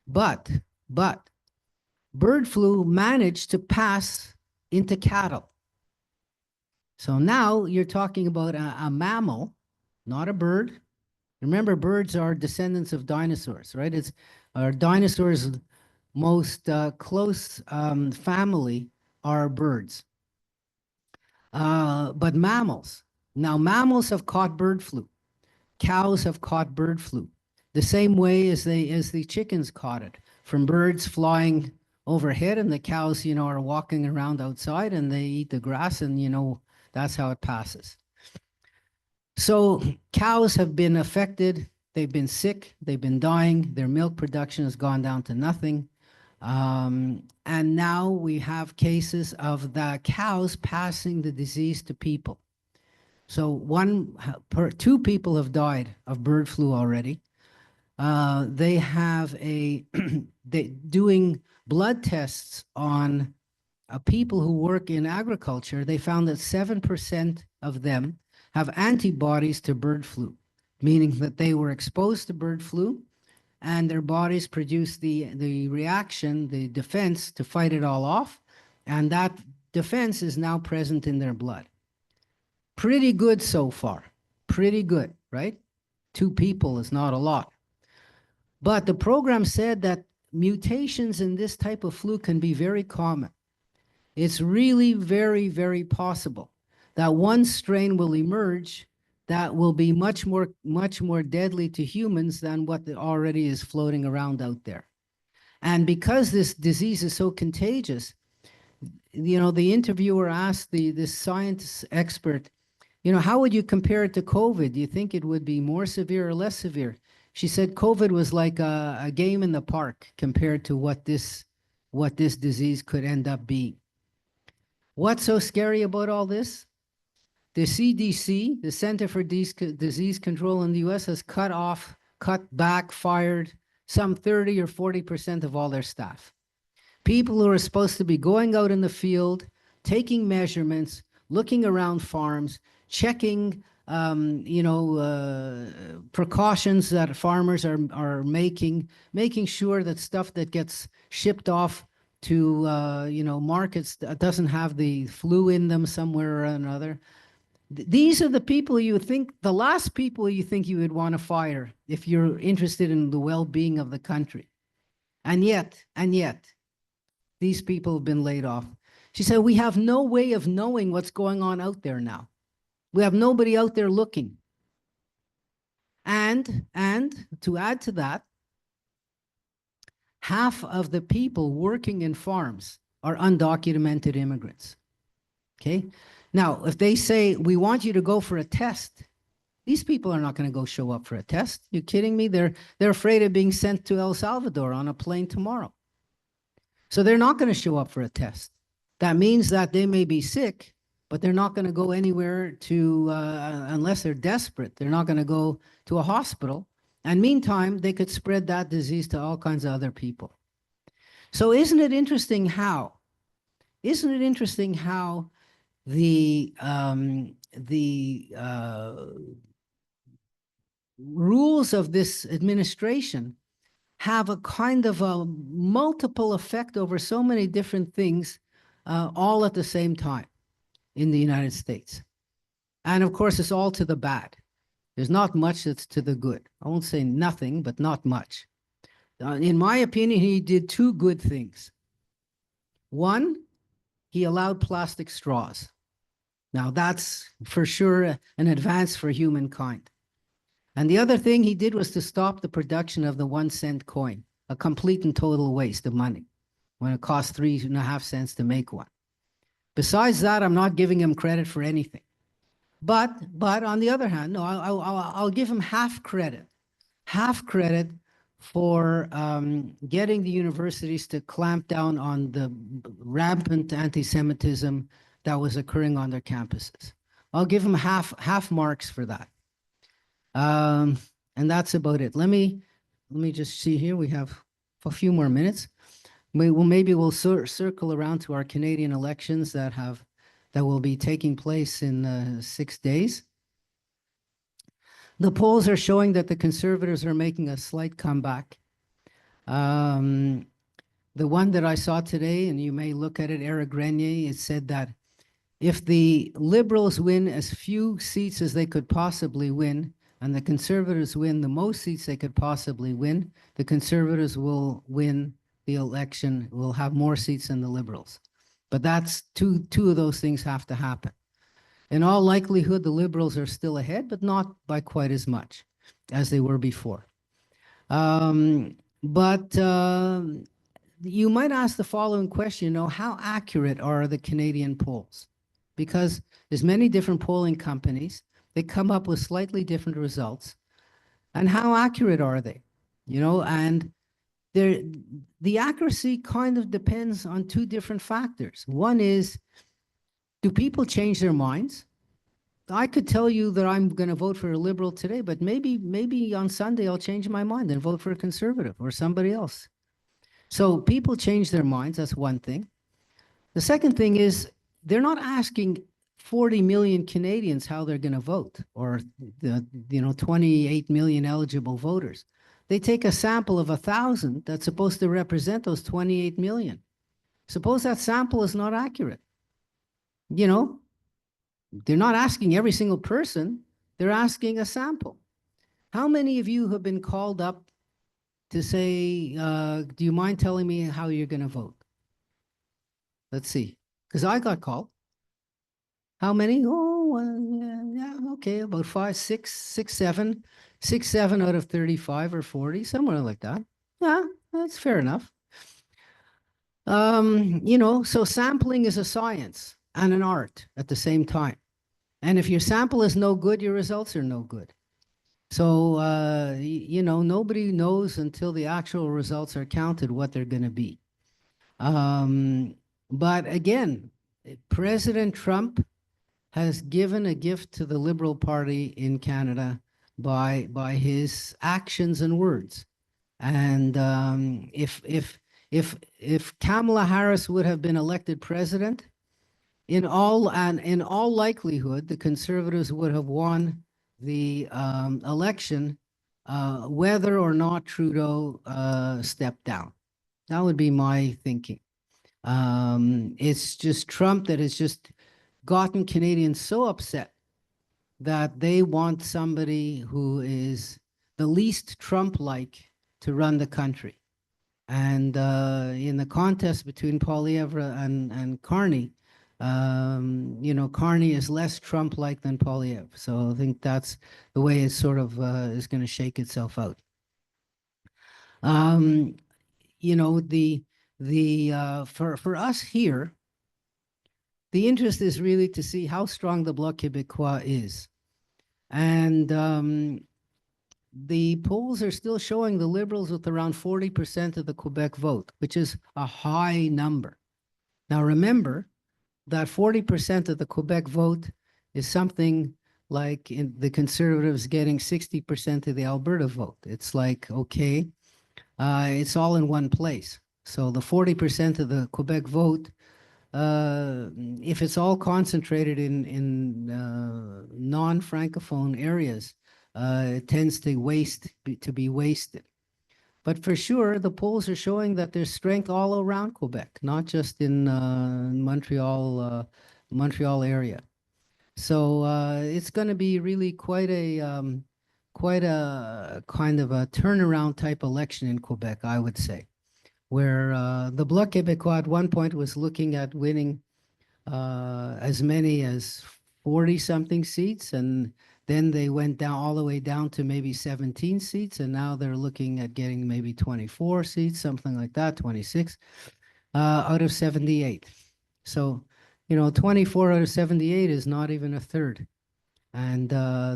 S2: But bird flu managed to pass into cattle. So now you're talking about a mammal, not a bird. Remember, birds are descendants of dinosaurs, right? It's our dinosaurs' most close family are birds. But mammals. Now, mammals have caught bird flu. Cows have caught bird flu. The same way as the chickens caught it from birds flying overhead, and the cows, are walking around outside and they eat the grass, and that's how it passes. So cows have been affected. They've been sick. They've been dying. Their milk production has gone down to nothing. And now we have cases of the cows passing the disease to people. So two people have died of bird flu already. They have doing blood tests on people who work in agriculture. They found that 7% of them have antibodies to bird flu, meaning that they were exposed to bird flu and their bodies produce the reaction, the defense to fight it all off. And that defense is now present in their blood. Pretty good so far. Pretty good, right? 2 people is not a lot. But the program said that mutations in this type of flu can be very common. It's really very, very possible that one strain will emerge that will be much more deadly to humans than what already is floating around out there. And because this disease is so contagious, the interviewer asked this science expert, how would you compare it to COVID? Do you think it would be more severe or less severe? She said COVID was like a game in the park compared to what this disease could end up being. What's so scary about all this? The CDC, the Center for Disease Control in the US, has cut back, fired some 30 or 40% of all their staff. People who are supposed to be going out in the field, taking measurements, looking around farms, checking precautions that farmers are making sure that stuff that gets shipped off to markets doesn't have the flu in them somewhere or another. These are the people the last people you think you would want to fire if you're interested in the well-being of the country. And yet, these people have been laid off. She said, we have no way of knowing what's going on out there now. We have nobody out there looking. And to add to that, half of the people working in farms are undocumented immigrants. Okay? Now, if they say, we want you to go for a test, these people are not going to go show up for a test. You kidding me? They're afraid of being sent to El Salvador on a plane tomorrow. So they're not going to show up for a test. That means that they may be sick, but they're not going to go anywhere unless they're desperate. They're not going to go to a hospital. And meantime, they could spread that disease to all kinds of other people. So isn't it interesting how the rules of this administration have a kind of a multiple effect over so many different things all at the same time in the United States. And of course, it's all to the bad. There's not much that's to the good. I won't say nothing, but not much. In my opinion, he did 2 good things. One, he allowed plastic straws. Now, that's for sure an advance for humankind. And the other thing he did was to stop the production of the 1-cent coin, a complete and total waste of money, when it cost 3.5 cents to make one. Besides that, I'm not giving him credit for anything. But on the other hand, no, I'll give him half credit for getting the universities to clamp down on the rampant anti-Semitism that was occurring on their campuses. I'll give him half marks for that. And that's about it. Let me just see here. We have a few more minutes. Maybe we'll circle around to our Canadian elections that will be taking place in 6 days. The polls are showing that the Conservatives are making a slight comeback. The one that I saw today, and you may look at it, Eric Grenier, it said that if the Liberals win as few seats as they could possibly win, and the Conservatives win the most seats they could possibly win, the Conservatives will win the election, will have more seats than the Liberals. But that's two of those things have to happen. In all likelihood, the Liberals are still ahead, but not by quite as much as they were before. You might ask the following question, how accurate are the Canadian polls? Because there's many different polling companies. They come up with slightly different results. And how accurate are they? And the accuracy kind of depends on two different factors. One is, do people change their minds? I could tell you that I'm going to vote for a Liberal today, but maybe on Sunday I'll change my mind and vote for a Conservative or somebody else. So people change their minds. That's one thing. The second thing is they're not asking 40 million Canadians how they're going to vote, or the 28 million eligible voters. They take a sample of 1,000 that's supposed to represent those 28 million. Suppose that sample is not accurate. They're not asking every single person. They're asking a sample. How many of you have been called up to say, do you mind telling me how you're going to vote? Let's see. Because I got called. How many? Oh, yeah, okay, about 5, 6, 7 out of 35 or 40, somewhere like that. Yeah, that's fair enough. So sampling is a science and an art at the same time. And if your sample is no good, your results are no good. So, nobody knows until the actual results are counted what they're going to be. But again, President Trump has given a gift to the Liberal Party in Canada by his actions and words. And if Kamala Harris would have been elected president, in all likelihood, the Conservatives would have won the election, whether or not Trudeau stepped down. That would be my thinking. It's just Trump that has just gotten Canadians so upset that they want somebody who is the least Trump-like to run the country. And in the contest between Poilievre and Carney, Carney is less Trump-like than Poilievre. So I think that's the way it sort of is going to shake itself out. For us here, the interest is really to see how strong the Bloc Québécois is. And the polls are still showing the Liberals with around 40% of the Quebec vote, which is a high number. Now remember that 40% of the Quebec vote is something like the Conservatives getting 60% of the Alberta vote. It's like, okay, it's all in one place. So the 40% of the Quebec vote, if it's all concentrated in non-Francophone areas, it tends to be wasted. But for sure, the polls are showing that there's strength all around Quebec, not just in Montreal area. So it's going to be really quite a kind of a turnaround type election in Quebec, I would say, where the Bloc Québécois at one point was looking at winning as many as 40-something seats, and then they went down all the way down to maybe 17 seats, and now they're looking at getting maybe 24 seats, something like that, 26 out of 78. So, 24 out of 78 is not even a third. And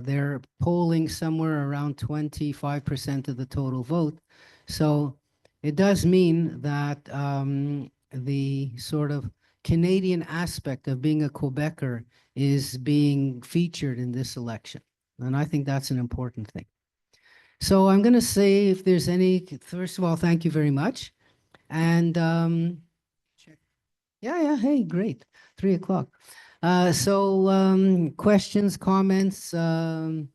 S2: they're polling somewhere around 25% of the total vote. So it does mean that the sort of, Canadian aspect of being a Quebecer is being featured in this election. And I think that's an important thing. So I'm going to say if there's any, first of all, thank you very much. And yeah, hey, great. 3 o'clock. So questions, comments, you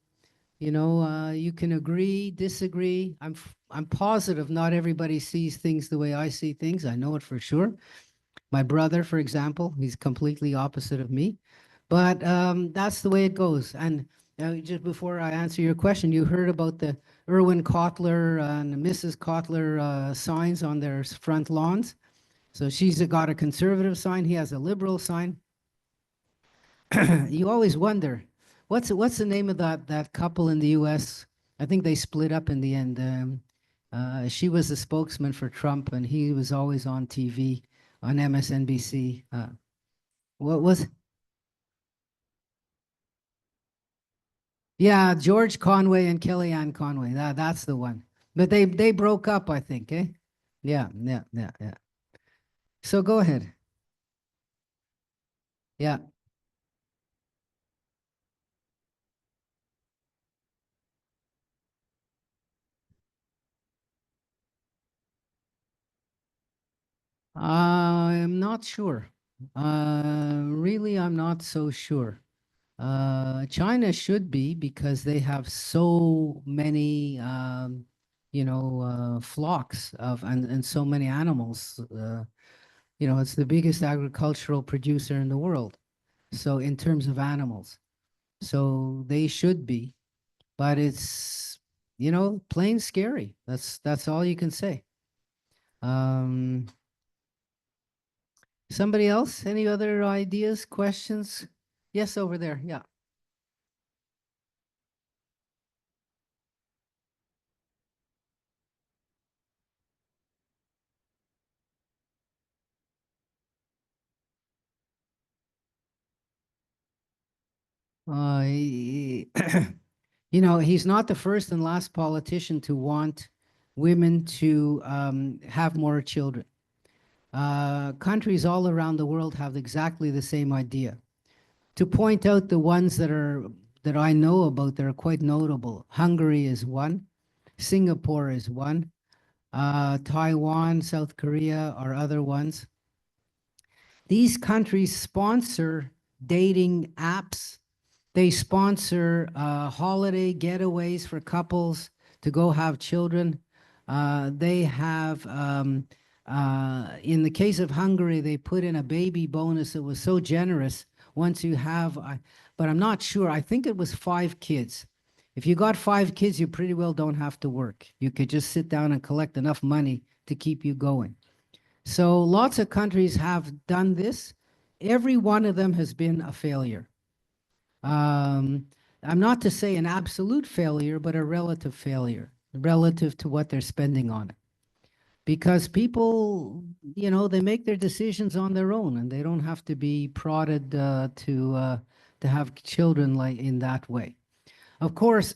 S2: can agree, disagree. I'm positive not everybody sees things the way I see things. I know it for sure. My brother, for example, he's completely opposite of me. But that's the way it goes. And just before I answer your question, you heard about the Erwin Kotler and Mrs. Kotler signs on their front lawns. So she's got a conservative sign. He has a liberal sign. You always wonder, what's the name of that couple in the U.S.? I think they split up in the end. She was the spokesman for Trump, and he was always on TV on MSNBC. What was? Yeah, George Conway and Kellyanne Conway. That's the one. But they broke up, I think, eh? Yeah. So go ahead. Yeah. I'm not sure. Really, I'm not so sure. China should be because they have so many, flocks of and so many animals. It's the biggest agricultural producer in the world. So in terms of animals, so they should be, but it's plain scary. That's all you can say. Um, Somebody else? Any other ideas, questions? Yes, over there. Yeah. He's not the first and last politician to want women to have more children. Countries all around the world have exactly the same idea. To point out the ones that I know about that are quite notable, Hungary is one, Singapore is one, Taiwan, South Korea are other ones. These countries sponsor dating apps. They sponsor holiday getaways for couples to go have children. They have, in the case of Hungary, they put in a baby bonus that was so generous. Once you have, but I'm not sure. I think it was 5 kids. If you got 5 kids, you pretty well don't have to work. You could just sit down and collect enough money to keep you going. So lots of countries have done this. Every one of them has been a failure. I'm not to say an absolute failure, but a relative failure relative to what they're spending on it. Because people, they make their decisions on their own and they don't have to be prodded to have children like in that way. Of course,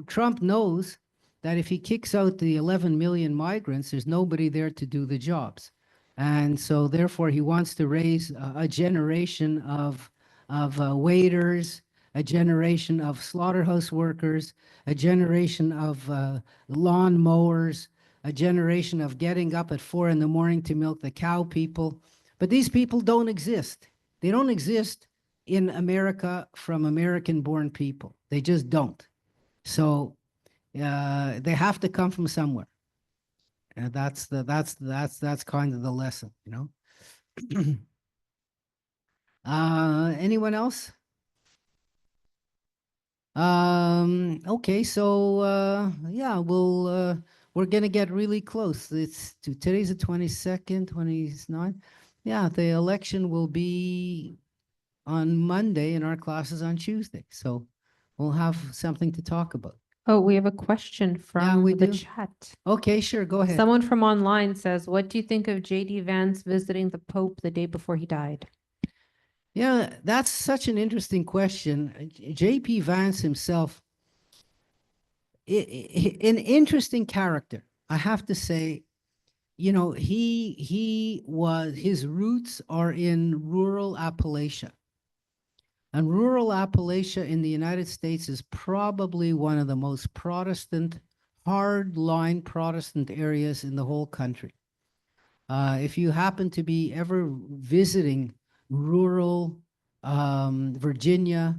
S2: Trump knows that if he kicks out the 11 million migrants, there's nobody there to do the jobs. And so therefore he wants to raise a generation of waiters, a generation of slaughterhouse workers, a generation of lawn mowers, a generation of getting up at 4 in the morning to milk the cow people. But these people don't exist. They don't exist in America from American-born people. They just don't. So they have to come from somewhere. And that's kind of the lesson, Anyone else? Okay, so yeah, we're gonna get really close. Today's the 22nd, 29th. Yeah, the election will be on Monday and our class is on Tuesday. So we'll have something to talk about.
S1: Oh, we have a question from
S2: we
S1: the
S2: do.
S1: chat.
S2: Okay, sure, go ahead.
S1: Someone from online says, what do you think of JD Vance visiting the Pope the day before he died?
S2: Yeah, that's such an interesting question. JP Vance himself, an interesting character. I have to say, you know, his roots are in rural Appalachia. And rural Appalachia in the United States is probably one of the most Protestant, hard-line Protestant areas in the whole country. If you happen to be ever visiting rural Virginia,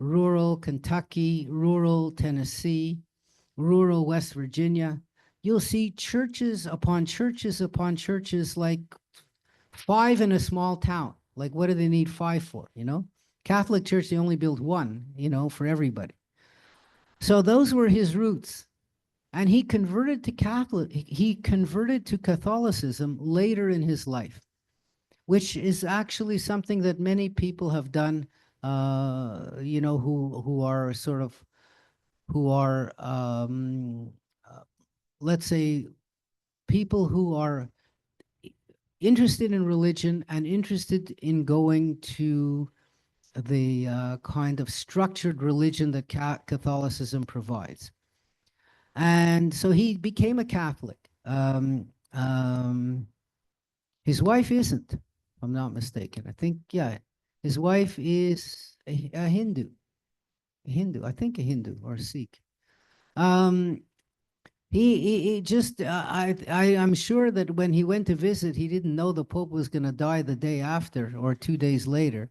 S2: rural Kentucky, rural Tennessee, rural West Virginia, you'll see churches upon churches upon churches, like 5 in a small town. Like, what do they need 5 for, you know? Catholic Church, they only built 1, you know, for everybody. So those were his roots. And he converted to Catholicism later in his life, which is actually something that many people have done, you know, who are sort of, who are, let's say, people who are interested in religion and interested in going to the kind of structured religion that Catholicism provides. And so he became a Catholic. His wife isn't, if I'm not mistaken. I think, yeah, his wife is a Hindu. A Hindu, I think a Hindu or a Sikh. He just, I'm sure that when he went to visit, he didn't know the Pope was going to die the day after or 2 days later.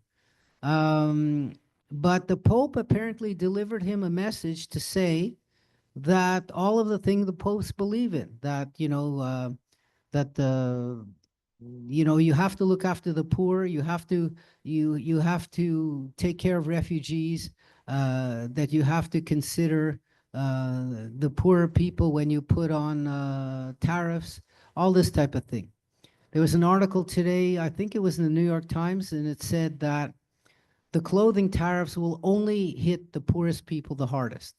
S2: But the Pope apparently delivered him a message to say that all of the things the popes believe in, that, you know, that you know, you have to look after the poor, you have to take care of refugees, that you have to consider the poorer people when you put on tariffs, all this type of thing. There was an article today, I think it was in the New York Times, and it said that the clothing tariffs will only hit the poorest people the hardest,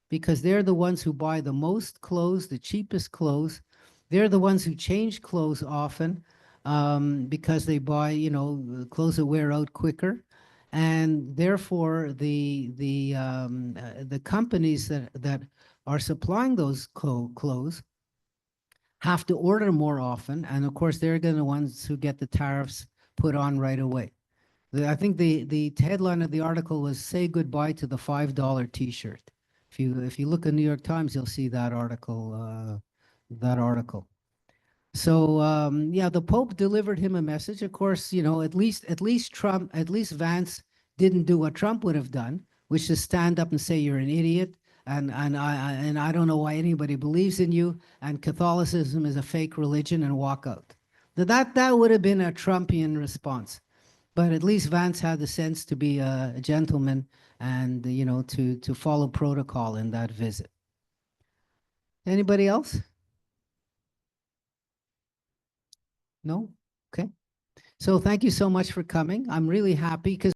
S2: because they're the ones who buy the most clothes, the cheapest clothes. They're the ones who change clothes often, because they buy, you know, clothes that wear out quicker. And therefore, the companies that are supplying those clothes have to order more often. And of course, they're the ones who get the tariffs put on right away. I think the headline of the article was "Say Goodbye to the $5 T-shirt." If you look at New York Times, you'll see that article. So yeah, the Pope delivered him a message. Of course, you know, at least Vance didn't do what Trump would have done, which is stand up and say you're an idiot, and I don't know why anybody believes in you, and Catholicism is a fake religion, and walk out. That would have been a Trumpian response. But at least Vance had the sense to be a gentleman and, you know, to follow protocol in that visit. Anybody else? No? Okay. So thank you so much for coming. I'm really happy because